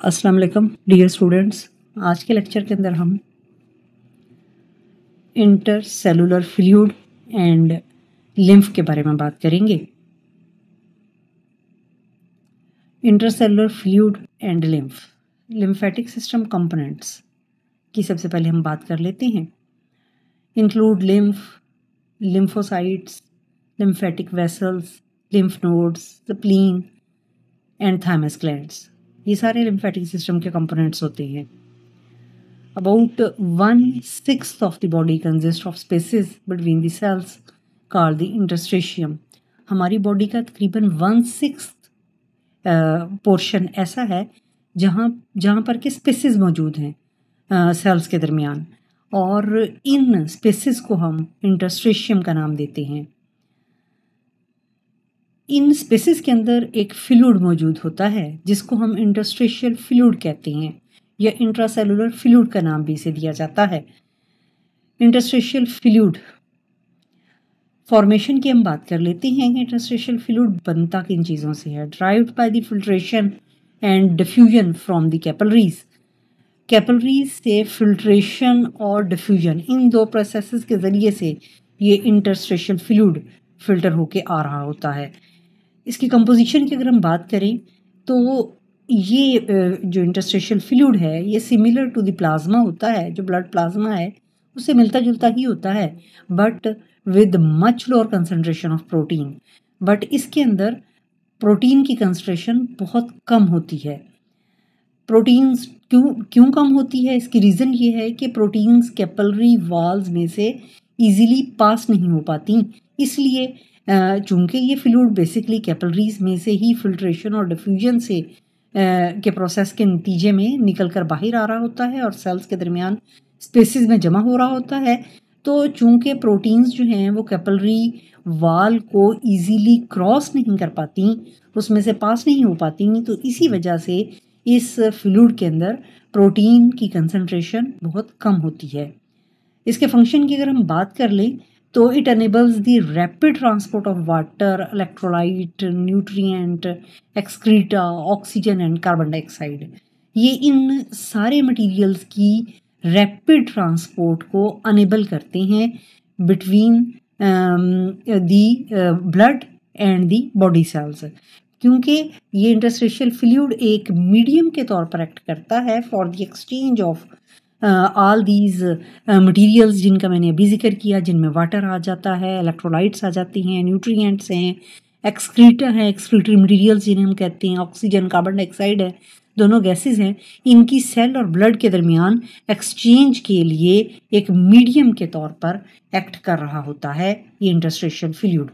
अस्सलाम वालेकुम dear students. आज के लेक्चर के अंदर हम इंटरसेलुलर फ्लूइड एंड लिम्फ के बारे में बात करेंगे। Intercellular fluid and lymphatic system components की सबसे पहले हम बात कर लेते हैं। Include lymphocytes, lymphatic vessels, lymph nodes, spleen and thymus glands. ये सारे लिम्फेटिक सिस्टम के कंपोनेंट्स होते हैं। About 1/6 of the body consists of spaces between the cells called the interstitium. हमारी बॉडी का तकरीबन 1/6 पोर्शन ऐसा है जहाँ पर के स्पेसेस मौजूद हैं सेल्स के दरमियान, और इन स्पेसेस को हम इंटरस्टिशियम का नाम देते हैं। इन स्पेसेस के अंदर एक फ्लूइड मौजूद होता है जिसको हम इंटरस्टिशियल फ्लूइड कहते हैं, या इंट्रासेलुलर फ्लूइड का नाम भी इसे दिया जाता है। इंटरस्टिशियल फ्लूइड फॉर्मेशन की हम बात कर लेते हैं। इंटरस्टिशियल फ्लूइड बनता किन चीज़ों से है? Derived by the filtration and diffusion from the capillaries. Capillaries से फिल्ट्रेशन और डिफ्यूजन, इन दो प्रोसेसेस के ज़रिए से ये इंटरस्टिशियल फ्लूइड फिल्टर होके आ रहा होता है। इसकी कंपोजिशन की अगर हम बात करें तो ये जो इंटरस्टिशियल फ्लूइड है ये सिमिलर टू द प्लाज्मा होता है। जो ब्लड प्लाज्मा है उससे मिलता जुलता ही होता है, but with much lower concentration of protein. But इसके अंदर प्रोटीन की कंसंट्रेशन बहुत कम होती है। प्रोटीन्स क्यों कम होती है? इसकी रीज़न ये है कि प्रोटीन्स कैपिलरी वॉल्स में से ईजिली पास नहीं हो पाती, इसलिए चूँकि ये फ्लूइड बेसिकली कैपिलरीज में से ही फिल्ट्रेशन और डिफ्यूजन से के प्रोसेस के नतीजे में निकल कर बाहर आ रहा होता है और सेल्स के दरमियान स्पेसिस में जमा हो रहा होता है। तो चूँकि प्रोटीन्स जो हैं वो कैपिलरी वाल को इजीली क्रॉस नहीं कर पाती, उसमें से पास नहीं हो पाती, तो इसी वजह से इस फ्लूइड के अंदर प्रोटीन की कंसंट्रेशन बहुत कम होती है। इसके फंक्शन की अगर हम बात कर लें तो it enables the rapid transport of water, electrolyte, nutrient, excreta, oxygen and carbon dioxide. ये इन सारे मटेरियल्स की रैपिड ट्रांसपोर्ट को अनेबल करते हैं between the blood and the body cells, क्योंकि ये इंटरस्टिशियल फ्लूइड एक मीडियम के तौर पर एक्ट करता है for the exchange of all these materials जिनका मैंने अभी जिक्र किया, जिनमें वाटर आ जाता है, इलेक्ट्रोलाइट्स आ जाती हैं, न्यूट्रिएंट्स हैं, एक्सक्रीटा है, एक्सक्रीटरी मटेरियल्स जिन्हें हम कहते हैं, ऑक्सीजन, कार्बन डाइऑक्साइड है, दोनों गैसेस हैं। इनकी सेल और ब्लड के दरमियान एक्सचेंज के लिए एक मीडियम के तौर पर एक्ट कर रहा होता है ये interstitial fluid.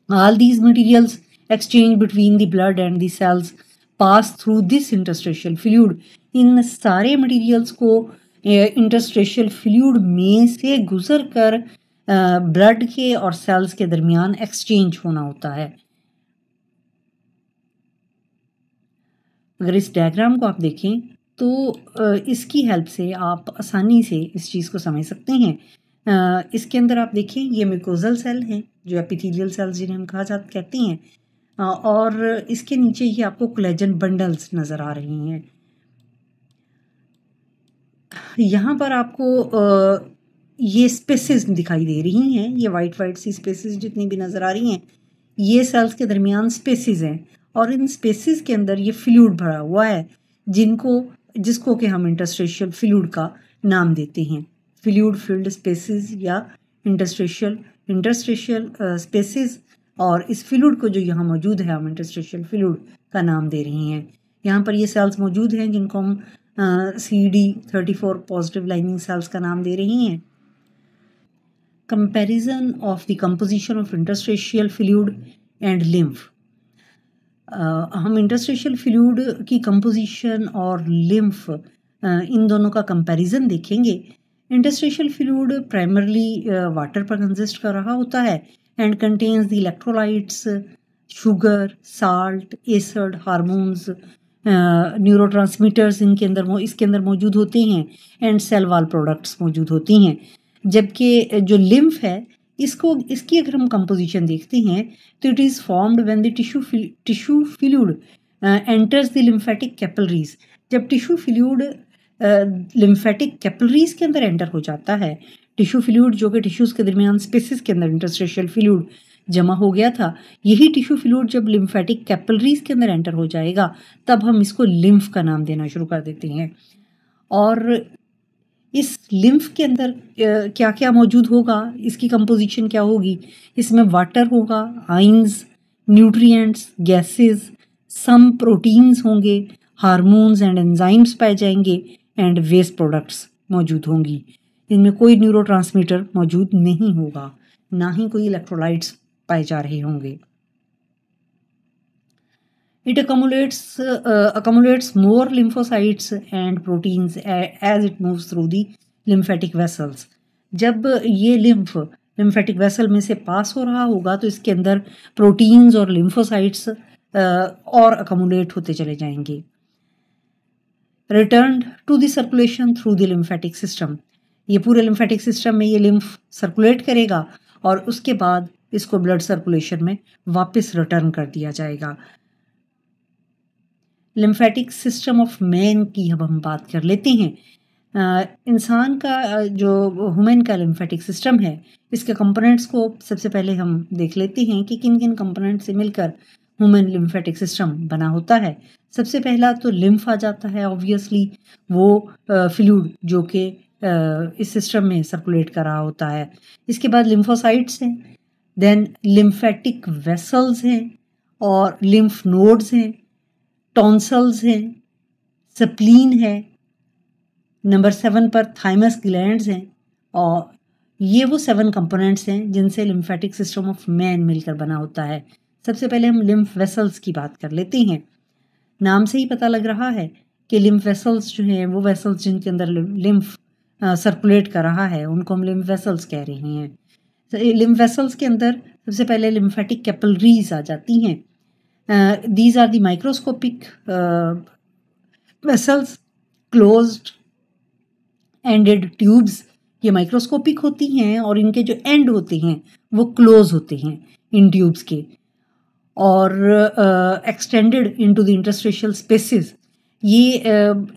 All these materials exchange between the blood and the cells pass through this interstitial fluid। इन सारे मटेरियल्स को इंटरस्टिशियल फ्लूइड में से गुजर कर ब्लड के और सेल्स के दरमियान एक्सचेंज होना होता है। अगर इस डायग्राम को आप देखें तो इसकी हेल्प से आप आसानी से इस चीज़ को समझ सकते हैं। इसके अंदर आप देखें ये म्यूकोजल सेल हैं, जो एपिथेलियल सेल्स जिन्हें हम कहते हैं, और इसके नीचे ये आपको कोलेजन बंडल्स नज़र आ रही हैं। यहाँ पर आपको ये स्पेसेस दिखाई दे रही हैं, ये वाइट सी स्पेसेस जितनी भी नज़र आ रही हैं, ये सेल्स के दरमियान स्पेसेस हैं, और इन स्पेसेस के अंदर ये फ्लूइड भरा हुआ है जिसको कि हम इंटरस्टिशियल फ्लूइड का नाम देते हैं। फ्लूइड फिल्ड स्पेसेस या इंटरस्टिशियल स्पेसेस, और इस फ्लूइड को जो यहाँ मौजूद है हम इंटरस्टिशियल फ्लूइड का नाम दे रही हैं। यहाँ पर ये सेल्स मौजूद हैं जिनको हम CD34 पॉजिटिव लाइनिंग सेल्स का नाम दे रही हैं। Comparison of the composition of interstitial fluid and lymph. हम इंटरस्टिशियल फ्लूइड की कंपोजिशन और लिम्फ इन दोनों का कंपैरिजन देखेंगे। इंटरस्टिशियल फ्लूइड प्राइमरली वाटर पर कंसिस्ट कर रहा होता है and contains the electrolytes, sugar, salt, acid, hormones, neurotransmitters इसके अंदर मौजूद होते हैं, एंड सेल वॉल प्रोडक्ट्स मौजूद होती हैं। जबकि जो लिम्फ है इसकी अगर हम कंपोजिशन देखते हैं तो it is formed when the tissue fluid enters the lymphatic capillaries. जब टिश्यू फ्लूइड लिम्फेटिक कैपिलरीज के अंदर एंटर हो जाता है, टिश्यू फ्लूइड जो कि टिश्यूज के दरमियान स्पेसिस के अंदर इंटरस्टिशियल फ्लूइड जमा हो गया था, यही टिश्यू फ्लूइड जब लिम्फेटिक कैपिलरीज के अंदर एंटर हो जाएगा तब हम इसको लिम्फ का नाम देना शुरू कर देते हैं। और इस लिम्फ के अंदर क्या क्या मौजूद होगा, इसकी कंपोजिशन क्या होगी? इसमें वाटर होगा, ions, nutrients, gases, some proteins होंगे, हार्मोन्स एंड एंजाइम्स पाए जाएंगे एंड वेस्ट प्रोडक्ट्स मौजूद होंगी। इनमें कोई न्यूरोट्रांसमीटर मौजूद नहीं होगा, ना ही कोई इलेक्ट्रोलाइट्स पाए जा रहे होंगे। It accumulates more lymphocytes and proteins as it moves through the lymphatic vessels. जब ये lymphatic vessel में से पास हो रहा होगा तो इसके अंदर प्रोटीन्स और lymphocytes और accumulate होते चले जाएंगे। Returned to the circulation through the lymphatic system. ये पूरे lymphatic system में ये lymph सर्कुलेट करेगा और उसके बाद इसको ब्लड सर्कुलेशन में वापस रिटर्न कर दिया जाएगा। लिम्फेटिक सिस्टम ऑफ मैन की अब हम बात कर लेते हैं। इंसान का जो ह्यूमन का लिम्फेटिक सिस्टम है, इसके कंपोनेंट्स को सबसे पहले हम देख लेते हैं कि किन किन कंपोनेंट से मिलकर ह्यूमन लिम्फेटिक सिस्टम बना होता है। सबसे पहला तो लिम्फ आ जाता है, ऑब्वियसली वो फ्लूइड जो कि इस सिस्टम में सर्कुलेट कर रहा होता है। इसके बाद लिम्फोसाइट्स हैं, देन लिम्फेटिक वेसल्स हैं और लिम्फ नोड्स हैं, टॉन्सल्स हैं, स्प्लीन है, नंबर 7 पर थाइमस ग्लैंड्स हैं। और ये वो 7 कंपोनेंट्स हैं जिनसे लिम्फेटिक सिस्टम ऑफ मैन मिलकर बना होता है। सबसे पहले हम लिम्फ वेसल्स की बात कर लेते हैं। नाम से ही पता लग रहा है कि लिम्फ वेसल्स जो हैं वो वेसल्स जिनके अंदर लिम्फ सर्कुलेट कर रहा है उनको हम लिम्फ वेसल्स कह रहे हैं। तो लिम्फ वेसल्स के अंदर सबसे पहले लिम्फेटिक कैपिलरीज आ जाती हैं। These are the microscopic vessels, closed ended tubes. ये माइक्रोस्कोपिक होती हैं और इनके जो एंड होते हैं वो क्लोज होते हैं इन ट्यूब्स के, और extended into the interstitial spaces. ये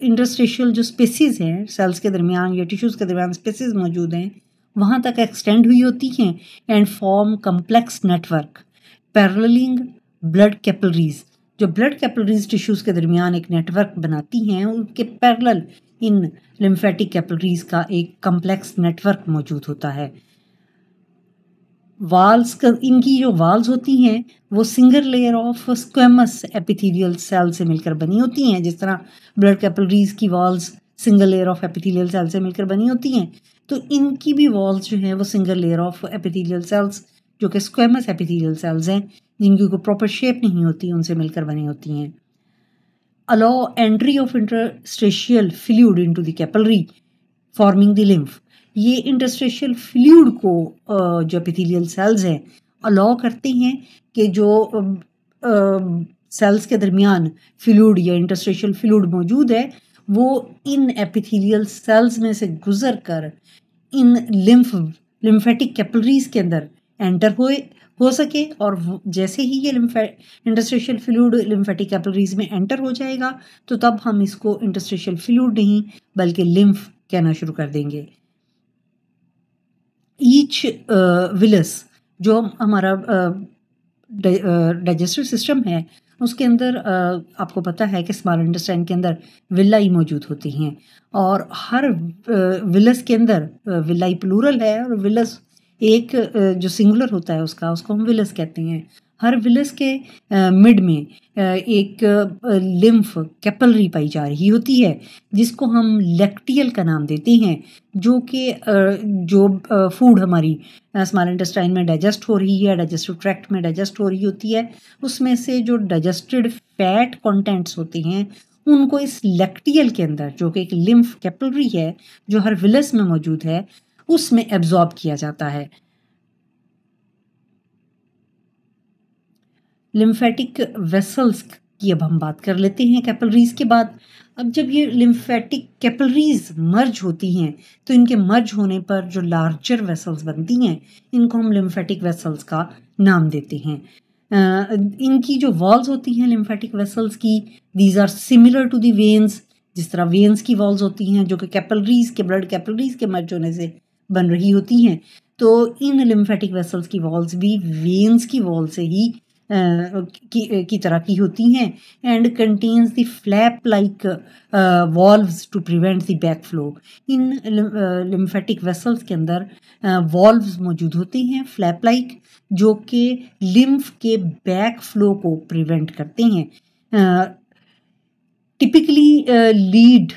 इंटरस्टिशियल जो स्पेसिस हैं सेल्स के दरमियान या टिश्यूज़ के दरमियान स्पेसिस मौजूद हैं, वहाँ तक एक्सटेंड हुई होती हैं and form complex network paralleling blood capillaries. जो ब्लड कैपिलरीज टिश्यूज़ के दरमियान एक नेटवर्क बनाती हैं, उनके पैरेलल इन लिम्फेटिक कैपिलरीज का एक कम्प्लेक्स नेटवर्क मौजूद होता है। वाल्स इनकी जो वाल्स होती हैं वो single layer of squamous epithelial cell से मिलकर बनी होती हैं। जिस तरह ब्लड कैपिलरीज की walls single layer of epithelial cell से मिलकर बनी होती हैं, तो इनकी भी वॉल्स जो हैं वो single layer of epithelial cells जो कि स्क्वेमस एपिथेलियल सेल्स हैं, जिनकी कोई प्रॉपर शेप नहीं होती, उनसे मिलकर बनी होती हैं। Allow entry of interstitial fluid into the capillary forming the lymph. ये इंटरस्टिशियल फ्लूइड को जो एपिथेलियल सेल्स हैं अलाउ करते हैं कि जो सेल्स के दरमियान फ्लूइड या इंटरस्टिशियल फ्लूइड मौजूद है वो इन एपिथेलियल सेल्स में से गुजर कर इन लिम्फेटिक कैपिलरीज के अंदर एंटर हो सके। और जैसे ही ये इंटरस्टिशियल फ्लूइड लिम्फेटिक कैपिलरीज में एंटर हो जाएगा तो तब हम इसको इंटरस्टिशियल फ्लूइड नहीं बल्कि लिम्फ कहना शुरू कर देंगे। ईच विलस जो हमारा डाइजेस्टिव सिस्टम है उसके अंदर आपको पता है कि स्मॉल इंटेस्टाइन के अंदर विलाई मौजूद होती हैं, और हर विलस के अंदर विलाई प्लूरल है और विलस एक जो सिंगुलर होता है उसको हम विलस कहते हैं। हर विलस के मिड में एक लिम्फ कैपिलरी पाई जा रही होती है जिसको हम लैक्टियल का नाम देते हैं, जो कि जो फूड हमारी स्मॉल इंटेस्टाइन में डाइजेस्ट हो रही है, डाइजेस्टिव ट्रैक्ट में डाइजेस्ट हो रही होती है, उसमें से जो डाइजेस्टेड फैट कंटेंट्स होते हैं उनको इस लैक्टियल के अंदर, जो कि एक लिम्फ कैपिलरी है जो हर विलस में मौजूद है, उसमें एब्जॉर्ब किया जाता है। लिम्फेटिक वेसल्स की अब हम बात कर लेते हैं कैपिलरीज के बाद। अब जब ये लिम्फेटिक कैपिलरीज मर्ज होती हैं तो इनके मर्ज होने पर जो लार्जर वेसल्स बनती हैं इनको हम लिम्फेटिक वेसल्स का नाम देते हैं। इनकी जो वॉल्स होती हैं लिम्फेटिक वेसल्स की, these are similar to the veins. जिस तरह वेन्स की वॉल्स होती हैं जो कि कैपिलरीज के, ब्लड कैपिलरीज के मर्ज होने से बन रही होती हैं, तो इन लिम्फेटिक वेसल्स की वॉल्स भी वेन्स की वॉल से ही की तरह की होती हैं, and contains the flap like valves to prevent the back flow. इन लिम्फेटिक वेसल्स के अंदर वॉल्व्स मौजूद होती हैं फ्लैप लाइक, जो कि लिम्फ के बैक फ्लो को प्रिवेंट करते हैं। Typically lead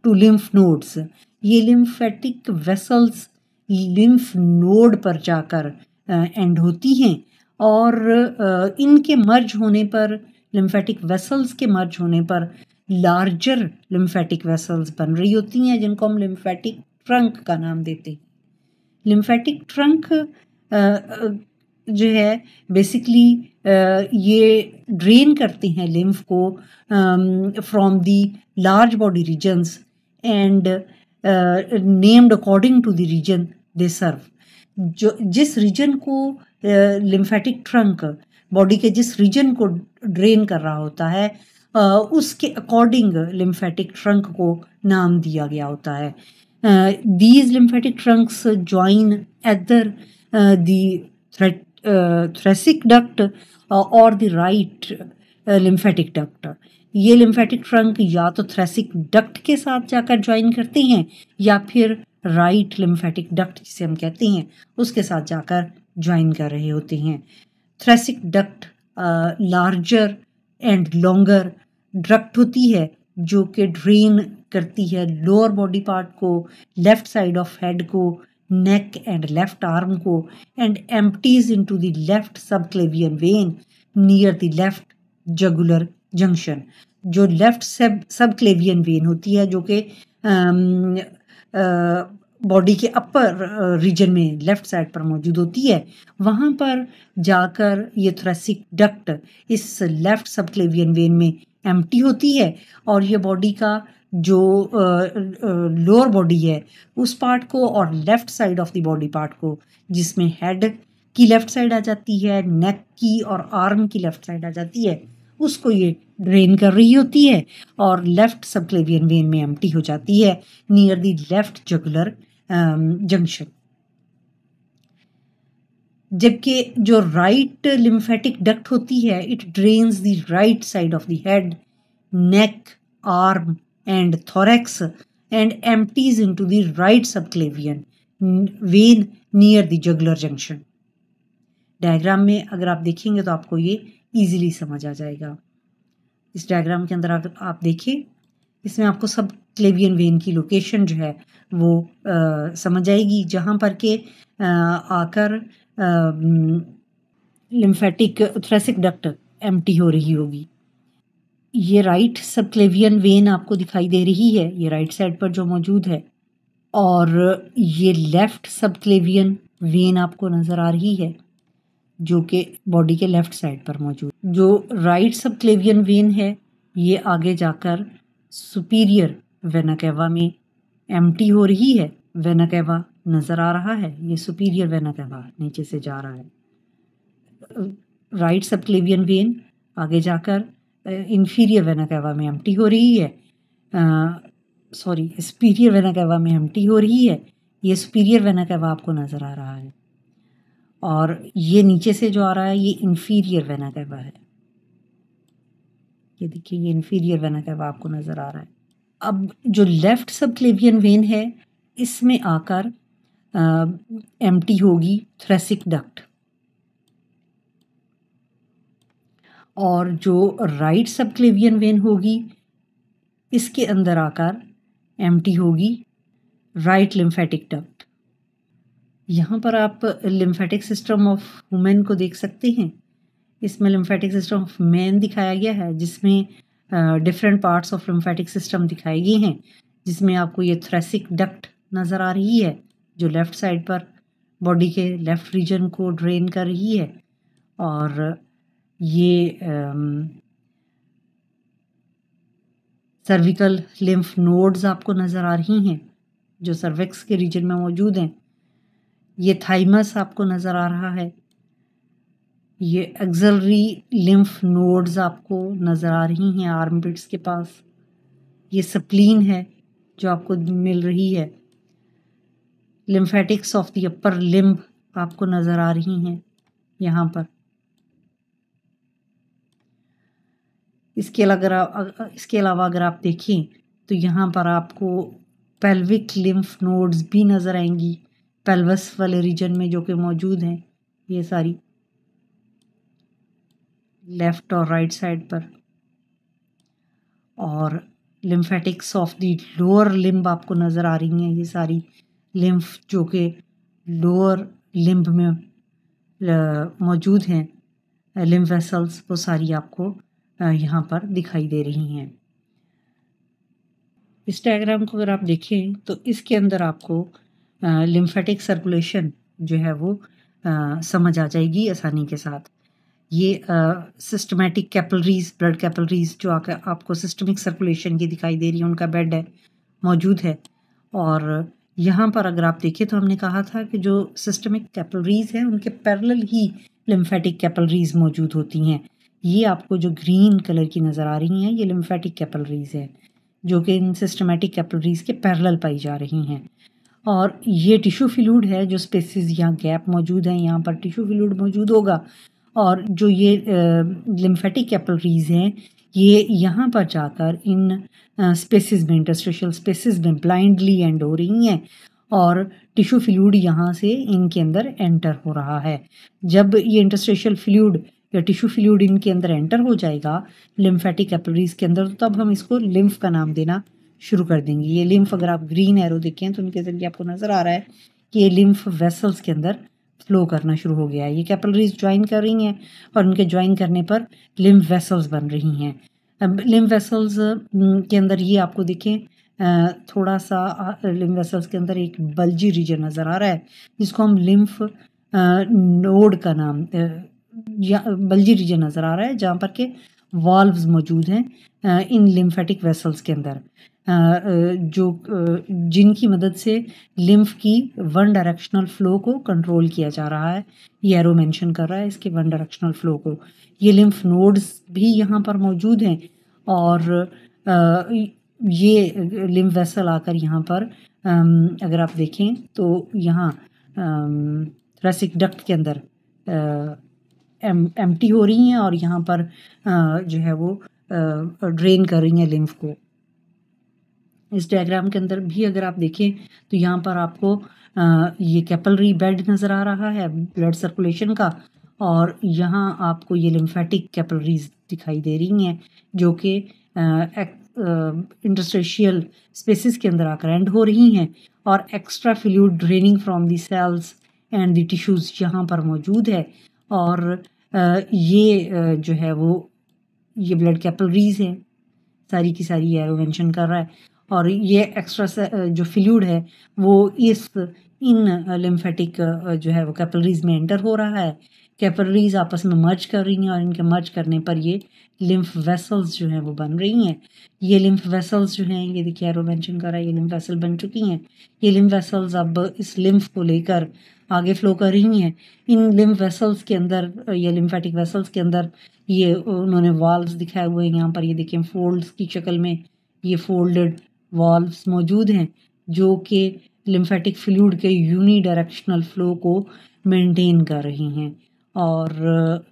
to lymph nodes. ये लिम्फेटिक वेसल्स लिम्फ नोड पर जाकर एंड होती हैं, और इनके मर्ज होने पर, लिम्फेटिक वेसल्स के मर्ज होने पर लार्जर लिम्फेटिक वेसल्स बन रही होती हैं, जिनको हम लिम्फेटिक ट्रंक का नाम देते हैं। लिम्फेटिक ट्रंक जो है बेसिकली ये ड्रेन करते हैं लिम्फ को from the large body regions and named according to the region they serve. जो जिस रीजन को लिम्फेटिक ट्रंक बॉडी के जिस रीजन को ड्रेन कर रहा होता है, उसके अकॉर्डिंग लिम्फेटिक ट्रंक को नाम दिया गया होता है। These lymphatic trunks join either the thoracic duct or the right lymphatic duct. ये lymphatic trunk या तो thoracic duct के साथ जाकर ज्वाइन करते हैं, या फिर right lymphatic duct जिसे हम कहते हैं उसके साथ जाकर ज्वाइन कर रहे होते हैं। thoracic duct larger and longer duct होती है, जो कि ड्रेन करती है लोअर बॉडी पार्ट को, लेफ्ट साइड ऑफ हेड को, नेक एंड लेफ्ट आर्म को, and empties into the left subclavian vein near the left jugular junction. जो लेफ्ट सबक्लेवियन वेन होती है, जो कि बॉडी के अपर रीजन में लेफ्ट साइड पर मौजूद होती है, वहाँ पर जाकर ये थोरेसिक डक्ट इस लेफ्ट सबक्लेवियन वेन में एम्प्टी होती है, और ये बॉडी का जो लोअर बॉडी है उस पार्ट को, और left side of the body part को, जिसमें हेड की लेफ्ट साइड आ जाती है, नेक की और आर्म की लेफ्ट साइड आ जाती है, उसको ये ड्रेन कर रही होती है और लेफ्ट सबक्लेवियन वेन में एम्प्टी हो जाती है near the left jugular junction. जबकि जो राइट लिम्फेटिक डक्ट होती है, it drains the right side of the head, neck, arm and thorax and empties into the right subclavian vein near the jugular junction. Diagram में अगर आप देखेंगे तो आपको ये इजीली समझ आ जाएगा। इस डायग्राम के अंदर अगर आप देखें, इसमें आपको सब क्लेवियन वेन की लोकेशन जो है वो समझ आएगी, जहाँ पर के आकर लिम्फेटिक थोरेसिक डक्ट एम्प्टी हो रही होगी। ये राइट सबक्लेवियन वेन आपको दिखाई दे रही है, ये राइट साइड पर जो मौजूद है, और ये लेफ्ट सबक्लेवियन वेन आपको नज़र आ रही है, जो कि बॉडी के लेफ्ट साइड पर मौजूद। जो राइट सबक्लेवियन वेन है, ये आगे जाकर सुपीरियर वेना कैवा में एम्प्टी हो रही है। वेना कैवा नज़र आ रहा है, ये सुपीरियर वेना कैवा नीचे से जा रहा है। राइट सबक्लेवियन वेन आगे जाकर इंफीरियर वेना कैवा में एम्प्टी हो रही है, सुपीरियर वेना कैवा में एम्प्टी हो रही है। ये सुपीरियर वेना कैवा आपको नज़र आ रहा है, और ये नीचे से जो आ रहा है ये इंफीरियर वेना कैवा है। ये देखिए, ये इंफीरियर वेना कैवा आपको नज़र आ रहा है। अब जो लेफ्ट सबक्लेवियन वेन है, इसमें आकर एम्प्टी होगी थोरेसिक डक्ट, और जो राइट सबक्लेवियन वेन होगी, इसके अंदर आकर एम्प्टी होगी राइट लिम्फेटिक डक्ट। यहाँ पर आप लिम्फेटिक सिस्टम ऑफ वुमेन को देख सकते हैं। इसमें लिम्फेटिक सिस्टम ऑफ मैन दिखाया गया है, जिसमें different parts of lymphatic system दिखाए गए हैं, जिसमें आपको ये थोरेसिक डक्ट नज़र आ रही है, जो लेफ़्ट साइड पर बॉडी के लेफ़्ट रीजन को ड्रेन कर रही है, और ये सर्विकल लिम्फ नोड्स आपको नज़र आ रही हैं, जो सर्विक्स के रीजन में मौजूद हैं। ये थाइमस आपको नज़र आ रहा है, ये एक्सिलरी लिम्फ नोड्स आपको नज़र आ रही हैं आर्मपिट्स के पास। ये स्प्लीन है जो आपको मिल रही है। Lymphatics of the upper limb आपको नज़र आ रही हैं यहाँ पर। इसके अलावा अगर आप देखें तो यहाँ पर आपको पेल्विक लिम्फ नोड्स भी नज़र आएंगी पेल्वस वाले रीजन में जो कि मौजूद हैं, ये सारी लेफ्ट और राइट साइड पर। और lymphatics of the lower limb आपको नज़र आ रही हैं, ये सारी लिम्फ जो कि लोअर लिम्ब में मौजूद हैं, लिम्फ वेसल्स, वो सारी आपको यहाँ पर दिखाई दे रही हैं। इस डायग्राम को अगर आप देखें तो इसके अंदर आपको लिम्फेटिक सर्कुलेशन जो है वो समझ आ जाएगी आसानी के साथ। ये सिस्टमेटिक कैपिलरीज, ब्लड कैपिलरीज जो आपको सिस्टमिक सर्कुलेशन की दिखाई दे रही है, उनका बेड है, मौजूद है। और यहाँ पर अगर आप देखें तो हमने कहा था कि जो सिस्टमिक कैपिलरीज हैं उनके पैरेलल ही लिम्फेटिक कैपिलरीज मौजूद होती हैं। ये आपको जो ग्रीन कलर की नज़र आ रही हैं, ये लिम्फेटिक कैपिलरीज है जो कि इन सिस्टमेटिक कैपिलरीज के पैरेलल पाई जा रही हैं। और ये टिश्यू फ्लूइड है, जो स्पेसेस यहाँ गैप मौजूद हैं, यहाँ पर टिश्यू फ्लूइड मौजूद होगा। और जो ये लिम्फेटिक कैपिलरीज हैं, ये यहाँ पर जाकर इन स्पेसेस में, इंटरस्टिशियल स्पेसेस में ब्लाइंडली एंड हो रही हैं और टिश्यू फ्लूइड यहाँ से इनके अंदर एंटर हो रहा है। जब ये इंटरस्टिशियल फ्लूइड या टिश्यू फ्लूइड इनके अंदर एंटर हो जाएगा लिम्फेटिक कैपिलरीज के अंदर, तो तब हम इसको लिम्फ का नाम देना शुरू कर देंगे। ये लिम्फ, अगर आप ग्रीन एरो देखें तो उनके जरिए आपको नज़र आ रहा है कि ये लिम्फ वेसल्स के अंदर फ्लो करना शुरू हो गया है। ये कैपिलरीज ज्वाइन कर रही हैं और उनके ज्वाइन करने पर लिम्फ वेसल्स बन रही हैं। अब लिम्फ वेसल्स के अंदर ये आपको देखें थोड़ा सा लिम्फ वेसल्स के अंदर एक बल्जी रीजन नज़र आ रहा है जिसको हम लिम्फ नोड का नाम बल्जी रीजन नज़र आ रहा है, जहाँ पर के वाल्व्स मौजूद हैं इन लिम्फेटिक वेसल्स के अंदर, जिनकी मदद से लिम्फ की वन डायरेक्शनल फ्लो को कंट्रोल किया जा रहा है। ये एरो मेंशन कर रहा है इसके वन डायरेक्शनल फ्लो को। ये लिम्फ नोड्स भी यहाँ पर मौजूद हैं और ये लिम्फ वेसल आकर यहाँ पर अगर आप देखें तो यहाँ थोरेसिक डक्ट के अंदर एम्प्टी हो रही हैं और यहाँ पर जो है वो ड्रेन कर रही हैं लिम्फ को। इस डायग्राम के अंदर भी अगर आप देखें तो यहाँ पर आपको ये कैपिलरी बेड नज़र आ रहा है ब्लड सर्कुलेशन का, और यहाँ आपको ये लिम्फेटिक कैपिलरीज दिखाई दे रही हैं जो कि इंटरस्टिशियल स्पेसेस के अंदर आकर एंड हो रही हैं और extra fluid draining from the cells and the tissues यहाँ पर मौजूद है। और ये जो है वो ये ब्लड कैपिलरीज हैं, सारी की सारी एरो मेंशन कर रहा है। और ये एक्स्ट्रा जो फ्लूइड है वो इन लिम्फेटिक जो है वो कैपिलरीज में एंटर हो रहा है। कैपिलरीज आपस में मर्ज कर रही हैं और इनके मर्ज करने पर ये लिम्फ वेसल्स जो हैं वो बन रही हैं। ये लिम्फ वेसल्स जो हैं, ये देखिए एरो मेंशन कर रहा है, ये लिम्फ वेसल बन चुकी हैं। ये लिम्फ वेसल्स अब इस लिम्फ को लेकर आगे फ्लो कर रही हैं। इन लिम्फ वेसल्स के अंदर या लिम्फेटिक वेसल्स के अंदर ये उन्होंने वाल्व्स दिखाए हुए हैं। यहाँ पर ये देखिए फोल्ड्स की शक्ल में ये फोल्डेड वाल्व्स मौजूद हैं जो कि लिम्फेटिक फ्लूइड के यूनी डायरेक्शनल फ्लो को मेंटेन कर रही हैं। और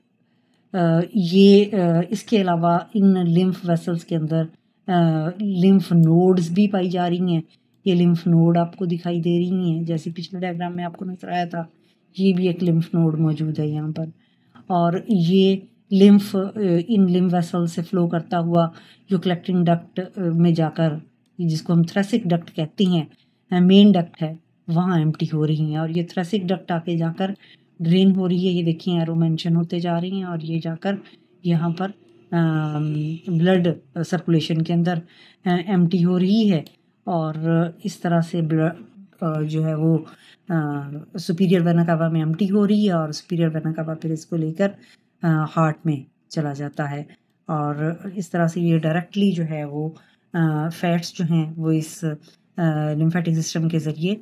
इसके अलावा इन लिम्फ वेसल्स के अंदर लिम्फ नोड्स भी पाई जा रही हैं। ये लिम्फ नोड आपको दिखाई दे रही हैं, जैसे पिछले डायग्राम में आपको नजर आया था। ये भी एक लिम्फ नोड मौजूद है यहाँ पर। और ये लिम्फ इन लिम्फ वेसल से फ्लो करता हुआ जो कलेक्टिंग डक्ट में जाकर, जिसको हम थ्रेसिक डक्ट कहते हैं, मेन डक्ट है, वहाँ एम्प्टी हो रही हैं। और ये थ्रेसिक डक्ट आके जाकर ड्रेन हो रही है। ये देखिए एरो मेंशन होते जा रही हैं और ये जाकर यहाँ पर ब्लड सर्कुलेशन के अंदर एम्प्टी हो रही है। और इस तरह से ब्लड जो है वो सुपीरियर वेना कावा में एम्प्टी हो रही है और सुपीरियर वेना कावा फिर इसको लेकर हार्ट में चला जाता है। और इस तरह से ये डायरेक्टली जो है वो फैट्स जो हैं वो इस लिम्फेटिक सिस्टम के ज़रिए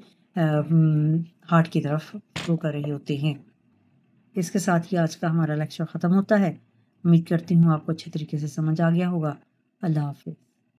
हार्ट की तरफ फ्लो कर रहे होते हैं। इसके साथ ही आज का हमारा लेक्चर ख़त्म होता है। उम्मीद करती हूँ आपको अच्छे तरीके से समझ आ गया होगा। अल्लाह हाफ़िज़।